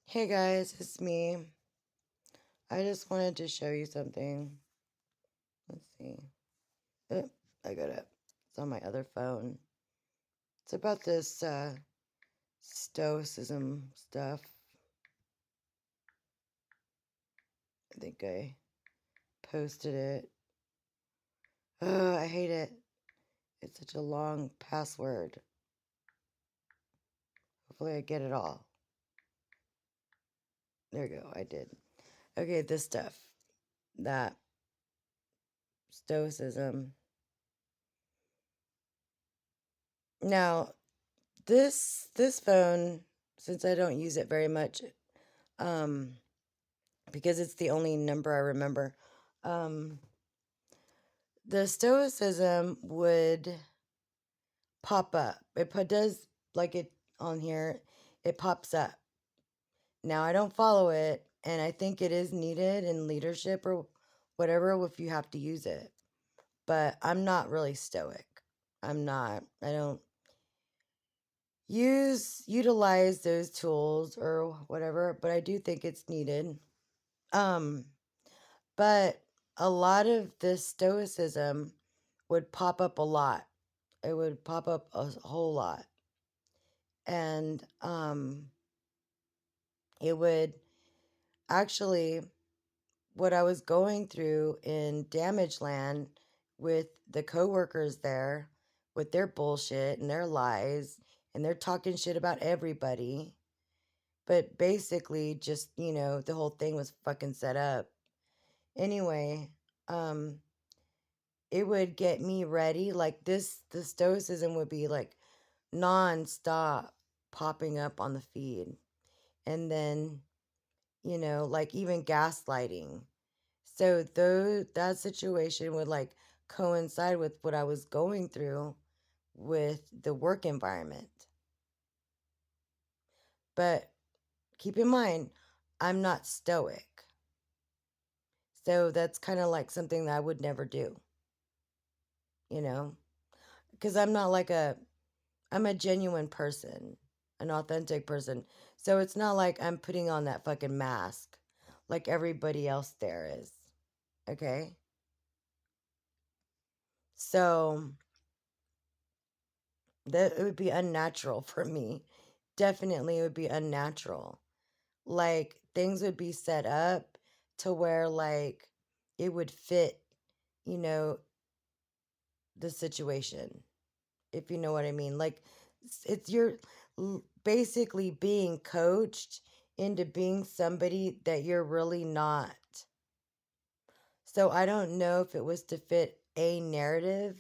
Hey guys, it's me. I just wanted to show you something. Let's see. Oh, I got it. It's on my other phone. It's about this stoicism stuff. I think I posted it. Oh, I hate it. It's such a long password. Hopefully I get it all. There we go. I did. Okay, this stuff. That stoicism. Now, this phone, since I don't use it very much, um, because it's the only number I remember. Um, the stoicism would pop up. Does like it on here. It pops up. Now I don't follow it, and I think it is needed in leadership or whatever if you have to use it. But I'm not really stoic. I'm not. I don't utilize those tools or whatever, but I do think it's needed. Um, But a lot of this stoicism would pop up a lot. It would pop up a whole lot. And it would actually, what I was going through in Damage Land with the coworkers there, with their bullshit and their lies, and they're talking shit about everybody. But basically, just, the whole thing was fucking set up. Anyway, um, it would get me ready. Like the stoicism would be like non-stop popping up on the feed. And then, like even gaslighting. So though that situation would like coincide with what I was going through with the work environment. But keep in mind, I'm not stoic. So that's kind of like something that I would never do, you know? Because I'm a genuine person, an authentic person. So it's not like I'm putting on that fucking mask like everybody else there is. Okay? So that it would be unnatural for me. Definitely it would be unnatural. Like things would be set up to where like it would fit, you know, the situation. If you know what I mean. Like it's you're basically being coached into being somebody that you're really not. So I don't know if it was to fit a narrative,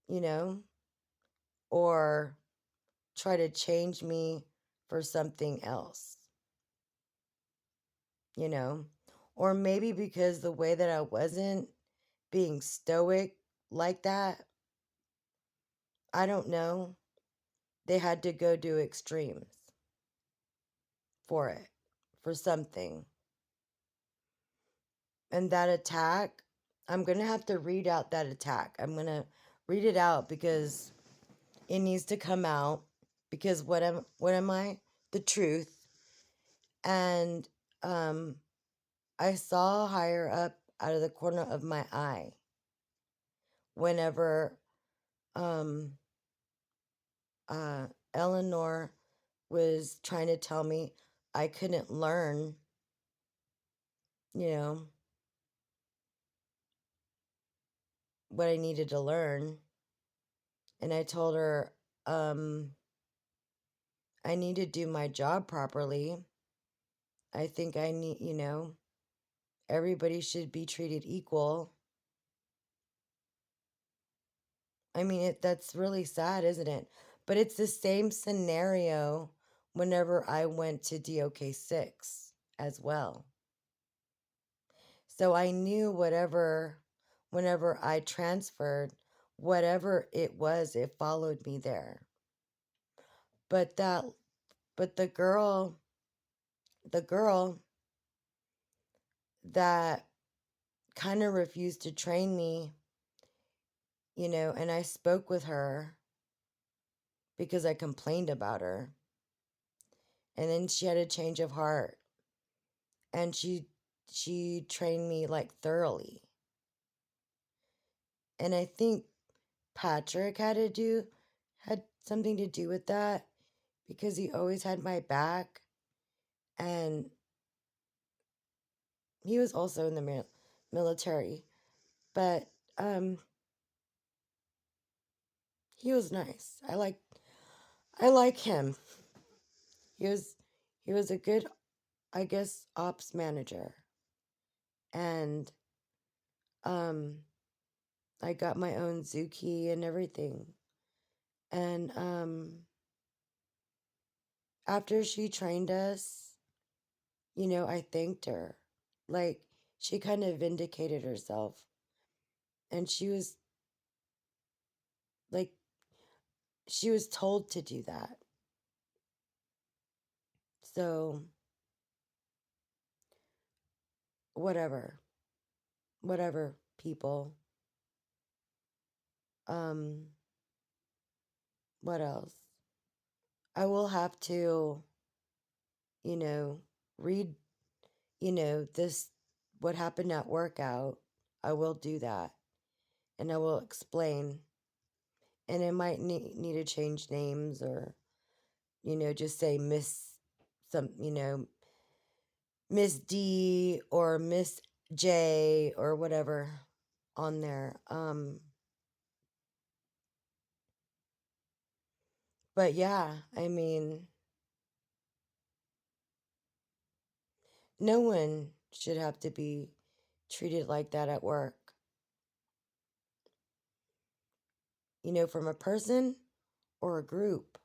you know, or try to change me for something else, you know, or maybe because the way that I wasn't being stoic like that, I don't know. They had to go do extremes for it, for something. And that attack, I'm going to have to read out that attack. I'm going to read it out because it needs to come out because what am I? The truth. And um I saw higher up out of the corner of my eye whenever um uh Eleanor was trying to tell me I couldn't learn, you know, what I needed to learn. And I told her I need to do my job properly. I think I need, everybody should be treated equal. I mean, that's really sad, isn't it? But it's the same scenario whenever I went to DOK 6 as well. So I knew whenever I transferred, whatever it was, it followed me there. But but the girl that kind of refused to train me, and I spoke with her because I complained about her. And then she had a change of heart, and she trained me like thoroughly. And I think Patrick had something to do with that, because he always had my back, and he was also in the military, but um he was nice. I like him. He was he was a good, I guess, ops manager. And um I got my own Zuki and everything. And after she trained us, I thanked her. Like, she kind of vindicated herself. And like she was told to do that. So whatever. Whatever, people. Um what else? I will have to, you know, read, this, what happened at workout. I will do that. And I will explain. And it might need to change names, or, just say Miss some, Miss D or Miss J or whatever on there. But yeah, I mean, no one should have to be treated like that at work, from a person or a group.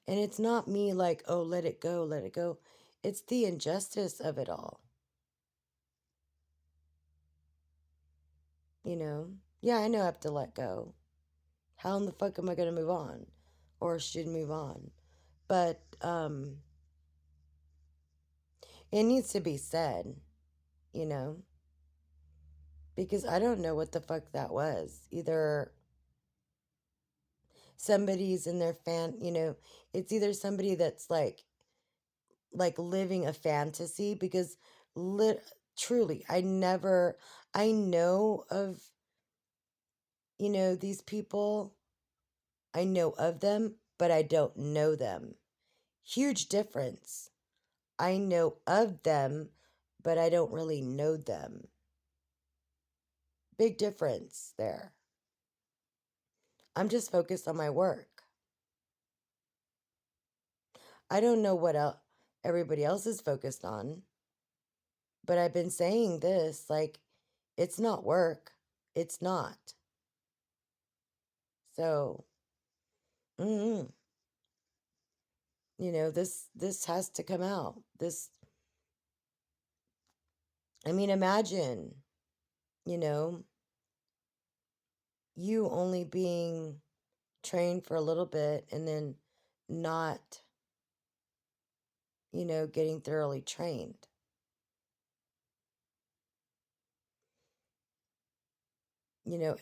And it's not me like, oh, let it go, let it go. It's the injustice of it all, you know? Yeah, I know I have to let go. How in the fuck am I going to move on? Or should move on? But it needs to be said, you know? Because I don't know what the fuck that was. Either somebody's in their it's either somebody that's like living a fantasy, because truly I know of, these people. I know of them, but I don't know them. Huge difference. I know of them, but I don't really know them. Big difference there. I'm just focused on my work. I don't know what everybody else is focused on, but I've been saying this, like, it's not work. It's not. So, mm this has to come out. I mean, imagine, you know, you only being trained for a little bit, and then not, getting thoroughly trained.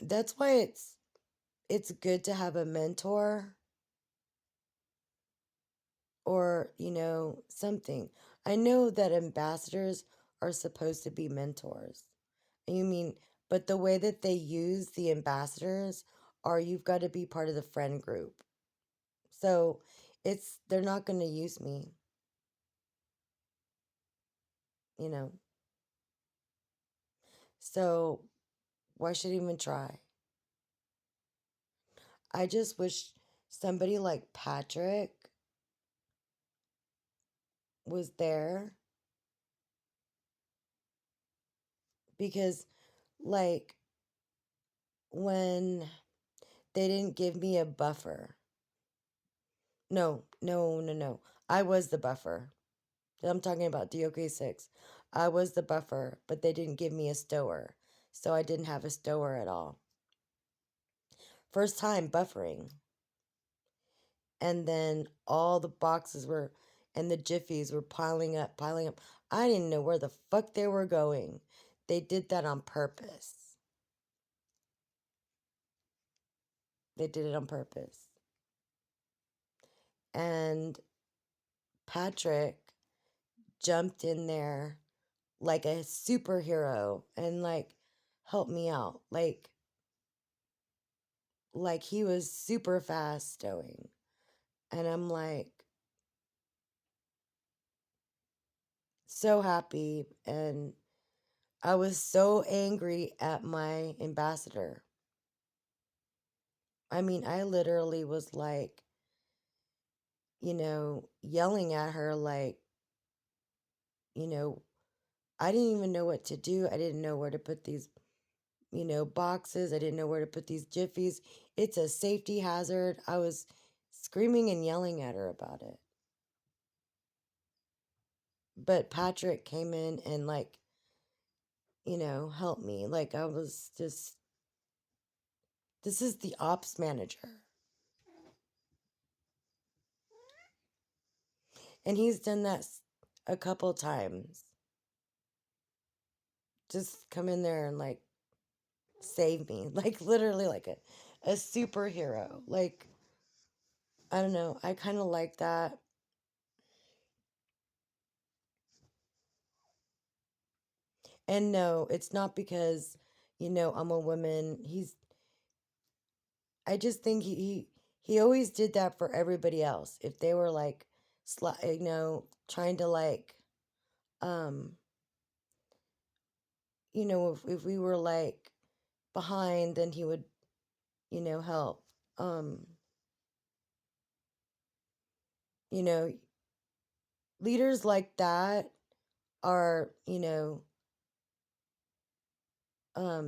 That's why it's good to have a mentor, or, something. I know that ambassadors are supposed to be mentors. You mean, but the way that they use the ambassadors are, you've got to be part of the friend group. So they're not going to use me, you know. So why should I even try? I just wish somebody like Patrick was there, because, like, when they didn't give me a buffer. No, no, no, no. I was the buffer. I'm talking about DOK 6. I was the buffer, but they didn't give me a stower. So I didn't have a stower at all. First time buffering. And then all the boxes and the jiffies were piling up, piling up. I didn't know where the fuck they were going. They did that on purpose. They did it on purpose. And Patrick jumped in there like a superhero and like helped me out. Like he was super fast stowing. And I'm like so happy, and I was so angry at my ambassador. I mean, I literally was like, yelling at her like, you know, I didn't even know what to do. I didn't know where to put these, boxes. I didn't know where to put these jiffies. It's a safety hazard. I was screaming and yelling at her about it. But Patrick came in and, like, helped me. Like, I was just, this is the ops manager. And he's done that a couple times. Just come in there and, like, save me. Like, literally, like a superhero. Like, I don't know. I kind of like that. And no, it's not because, I'm a woman. I just think he always did that for everybody else. If they were like, trying to like, um, if we were like behind, then he would, help. Um, you know, Leaders like that are,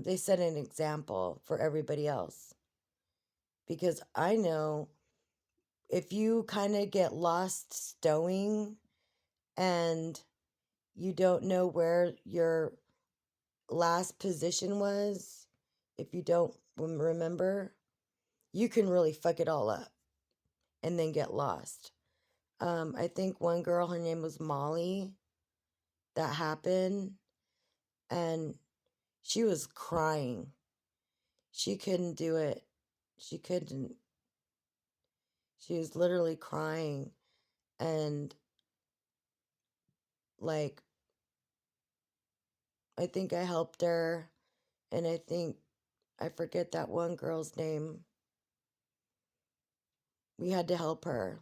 they set an example for everybody else. Because I know if you kind of get lost stowing and you don't know where your last position was, if you don't remember, you can really fuck it all up and then get lost. I think one girl, her name was Molly, that happened, and she was crying. She couldn't do it. She couldn't. She was literally crying. And, like, I think I helped her. And I forget that one girl's name. We had to help her.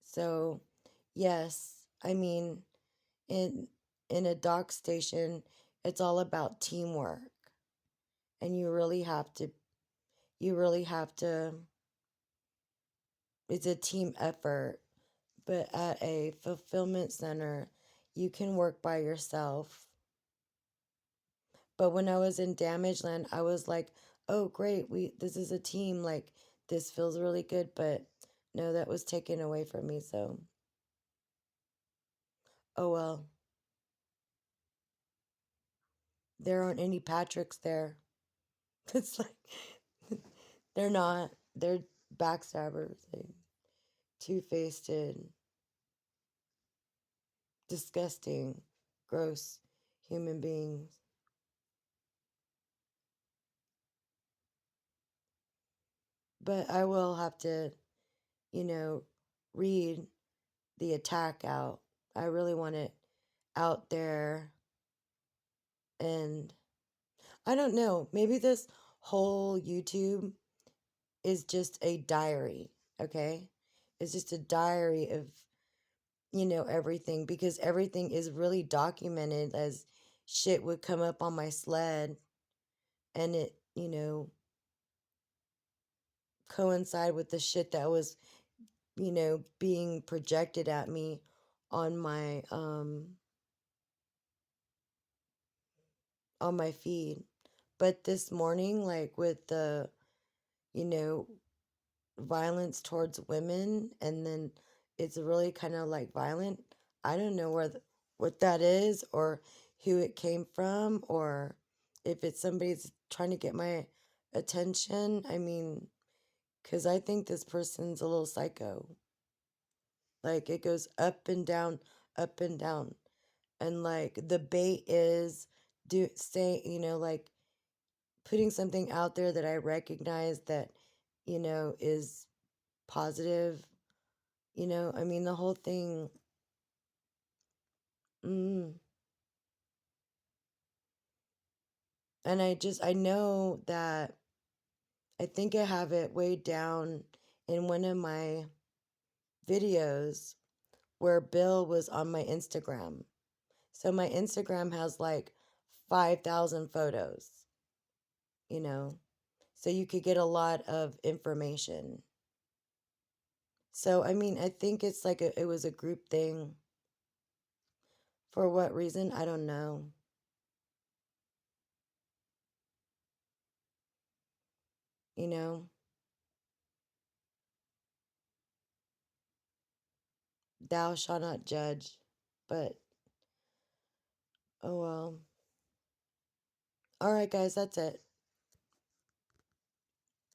So, yes, I mean, in in a dock station, it's all about teamwork. And you really have to it's a team effort. But at a fulfillment center, you can work by yourself. But when I was in Damage Land, I was like, "Oh, great. We This is a team. Like, this feels really good." But no, that was taken away from me, so oh well. There aren't any Patricks there. It's like they're not. They're backstabbers. They two-faced, disgusting, gross human beings. But I will have to, you know, read the attack out. I really want it out there. And I don't know, maybe this whole YouTube is just a diary, okay? It's just a diary of, everything, because everything is really documented as shit would come up on my sled, and it, coincide with the shit that was, being projected at me on my feed. But this morning, like with the, you know, violence towards women, and then it's really kind of like violent. I don't know what that is, or who it came from, or if it's somebody's trying to get my attention. I mean, because I think this person's a little psycho. Like, it goes up and down, up and down. And like the bait is, do say, like, putting something out there that I recognize that, is positive. I mean, the whole thing. Mm, and I know that I think I have it way down in one of my videos where Bill was on my Instagram. So my Instagram has like 5,000 photos, you know, so you could get a lot of information. So, I mean, I think it's like it was a group thing. For what reason? I don't know. You know, thou shalt not judge. But, oh well. All right, guys, that's it.